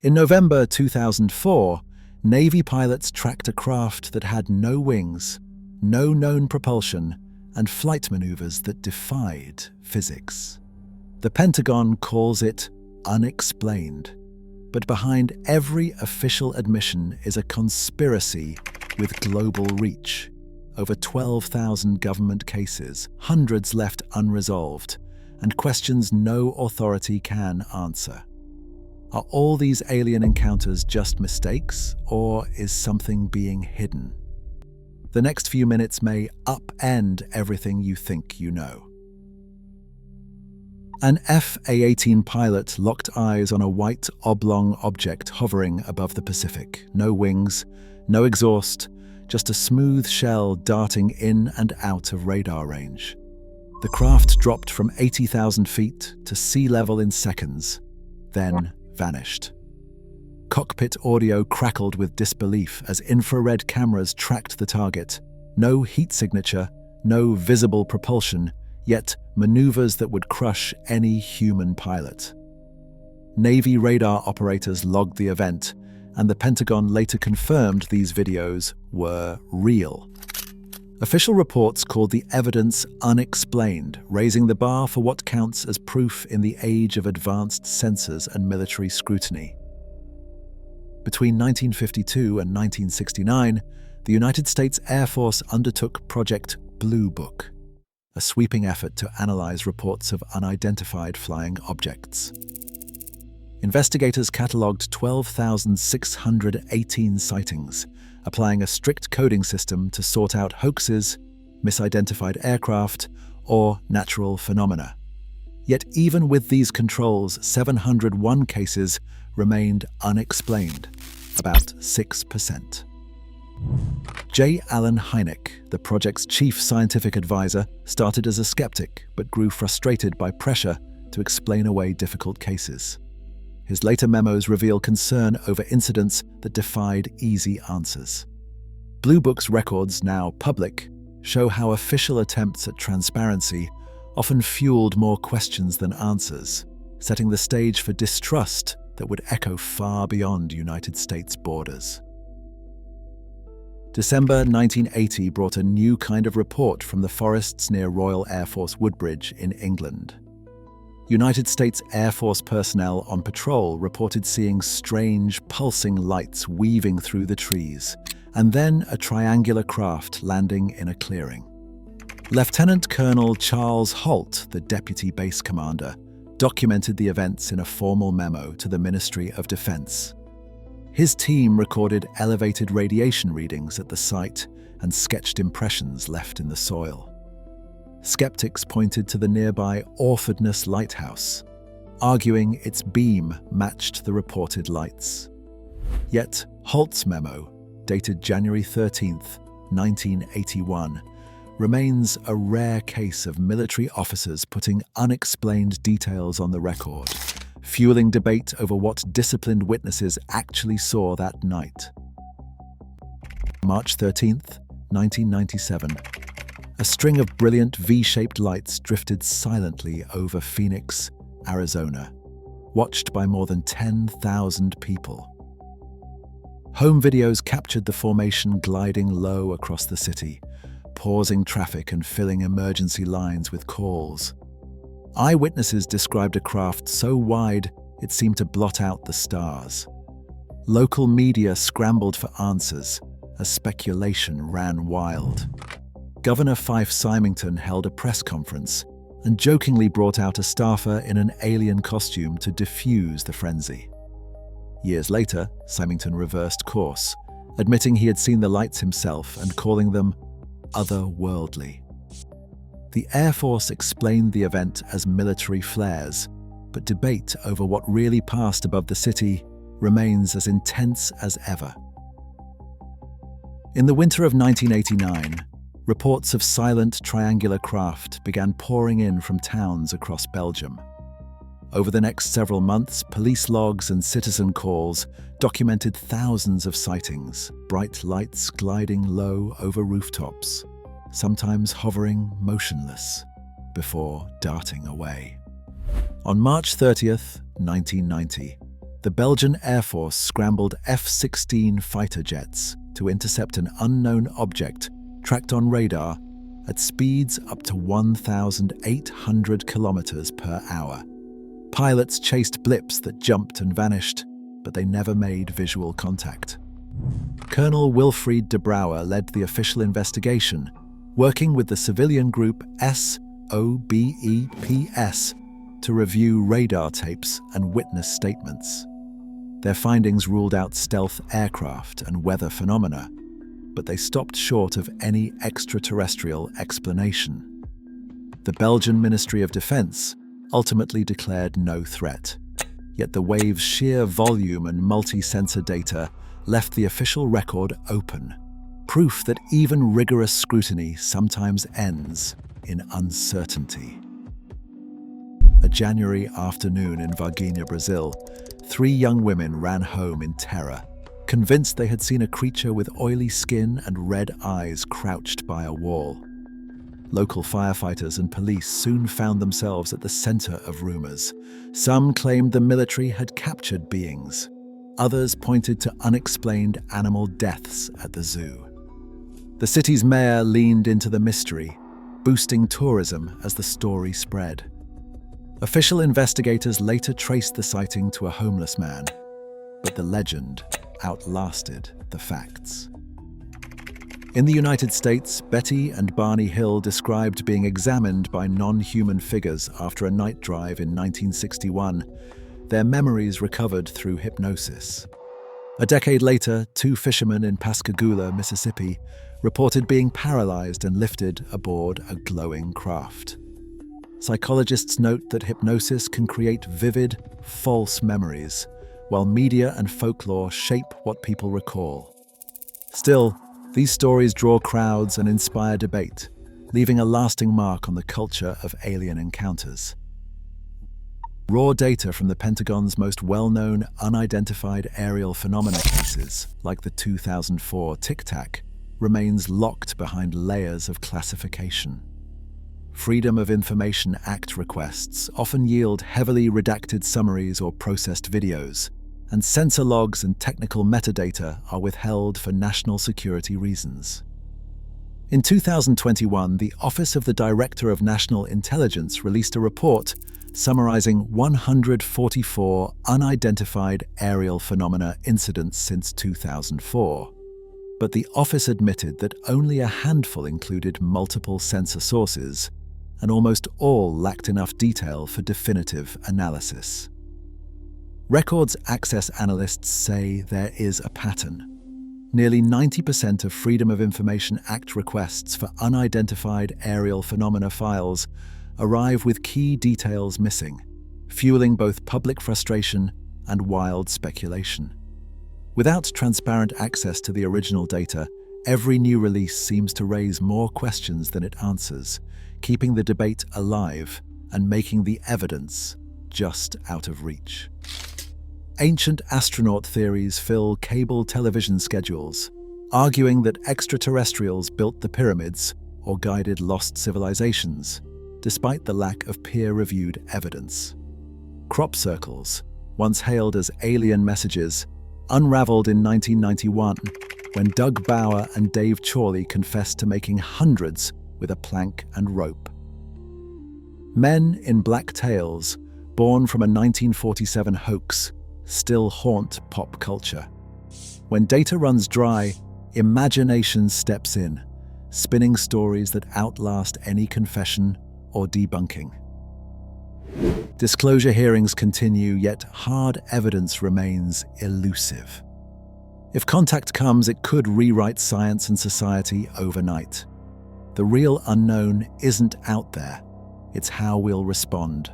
In November 2004, Navy pilots tracked a craft that had no wings, no known propulsion, and flight maneuvers that defied physics. The Pentagon calls it unexplained, but behind every official admission is a conspiracy with global reach. Over 12,000 government cases, hundreds left unresolved, and questions no authority can answer. Are all these alien encounters just mistakes, or is something being hidden? The next few minutes may upend everything you think you know. An F/A-18 pilot locked eyes on a white oblong object hovering above the Pacific. No wings, no exhaust, just a smooth shell darting in and out of radar range. The craft dropped from 80,000 feet to sea level in seconds, then vanished. Cockpit audio crackled with disbelief as infrared cameras tracked the target. No heat signature, no visible propulsion, yet maneuvers that would crush any human pilot. Navy radar operators logged the event, and the Pentagon later confirmed these videos were real. Official reports called the evidence unexplained, raising the bar for what counts as proof in the age of advanced sensors and military scrutiny. Between 1952 and 1969, the United States Air Force undertook Project Blue Book, a sweeping effort to analyze reports of unidentified flying objects. Investigators catalogued 12,618 sightings, applying a strict coding system to sort out hoaxes, misidentified aircraft, or natural phenomena. Yet even with these controls, 701 cases remained unexplained, about 6%. J. Allen Hynek, the project's chief scientific advisor, started as a skeptic but grew frustrated by pressure to explain away difficult cases. His later memos reveal concern over incidents that defied easy answers. Blue Book's records, now public, show how official attempts at transparency often fueled more questions than answers, setting the stage for distrust that would echo far beyond United States borders. December 1980 brought a new kind of report from the forests near Royal Air Force Woodbridge in England. United States Air Force personnel on patrol reported seeing strange, pulsing lights weaving through the trees, and then a triangular craft landing in a clearing. Lieutenant Colonel Charles Holt, the deputy base commander, documented the events in a formal memo to the Ministry of Defense. His team recorded elevated radiation readings at the site and sketched impressions left in the soil. Skeptics pointed to the nearby Orfordness Lighthouse, arguing its beam matched the reported lights. Yet Holt's memo, dated January 13, 1981, remains a rare case of military officers putting unexplained details on the record, fueling debate over what disciplined witnesses actually saw that night. March 13, 1997. A string of brilliant V-shaped lights drifted silently over Phoenix, Arizona, watched by more than 10,000 people. Home videos captured the formation gliding low across the city, pausing traffic and filling emergency lines with calls. Eyewitnesses described a craft so wide it seemed to blot out the stars. Local media scrambled for answers as speculation ran wild. Governor Fife Symington held a press conference and jokingly brought out a staffer in an alien costume to diffuse the frenzy. Years later, Symington reversed course, admitting he had seen the lights himself and calling them otherworldly. The Air Force explained the event as military flares, but debate over what really passed above the city remains as intense as ever. In the winter of 1989, reports of silent triangular craft began pouring in from towns across Belgium. Over the next several months, police logs and citizen calls documented thousands of sightings, bright lights gliding low over rooftops, sometimes hovering motionless before darting away. On March 30th, 1990, the Belgian Air Force scrambled F-16 fighter jets to intercept an unknown object tracked on radar at speeds up to 1,800 kilometers per hour. Pilots chased blips that jumped and vanished, but they never made visual contact. Colonel Wilfried de Brouwer led the official investigation, working with the civilian group SOBEPS to review radar tapes and witness statements. Their findings ruled out stealth aircraft and weather phenomena, but they stopped short of any extraterrestrial explanation. The Belgian Ministry of Defense ultimately declared no threat, yet the wave's sheer volume and multi-sensor data left the official record open, proof that even rigorous scrutiny sometimes ends in uncertainty. A January afternoon in Varginha, Brazil, 3 young women ran home in terror, convinced they had seen a creature with oily skin and red eyes crouched by a wall. Local firefighters and police soon found themselves at the center of rumors. Some claimed the military had captured beings. Others pointed to unexplained animal deaths at the zoo. The city's mayor leaned into the mystery, boosting tourism as the story spread. Official investigators later traced the sighting to a homeless man, but the legend outlasted the facts. In the United States, Betty and Barney Hill described being examined by non-human figures after a night drive in 1961, their memories recovered through hypnosis. A decade later, 2 fishermen in Pascagoula, Mississippi, reported being paralyzed and lifted aboard a glowing craft. Psychologists note that hypnosis can create vivid, false memories, while media and folklore shape what people recall. Still, these stories draw crowds and inspire debate, leaving a lasting mark on the culture of alien encounters. Raw data from the Pentagon's most well-known unidentified aerial phenomena cases, like the 2004 Tic Tac, remains locked behind layers of classification. Freedom of Information Act requests often yield heavily redacted summaries or processed videos, and sensor logs and technical metadata are withheld for national security reasons. In 2021, the Office of the Director of National Intelligence released a report summarizing 144 unidentified aerial phenomena incidents since 2004. But the office admitted that only a handful included multiple sensor sources, and almost all lacked enough detail for definitive analysis. Records access analysts say there is a pattern. Nearly 90% of Freedom of Information Act requests for unidentified aerial phenomena files arrive with key details missing, fueling both public frustration and wild speculation. Without transparent access to the original data, every new release seems to raise more questions than it answers, keeping the debate alive and making the evidence just out of reach. Ancient astronaut theories fill cable television schedules, arguing that extraterrestrials built the pyramids or guided lost civilizations, despite the lack of peer-reviewed evidence. Crop circles, once hailed as alien messages, unraveled in 1991 when Doug Bauer and Dave Chorley confessed to making hundreds with a plank and rope. Men in black tails, born from a 1947 hoax, still haunt pop culture. When data runs dry, imagination steps in, spinning stories that outlast any confession or debunking. Disclosure hearings continue, yet hard evidence remains elusive. If contact comes, it could rewrite science and society overnight. The real unknown isn't out there, it's how we'll respond.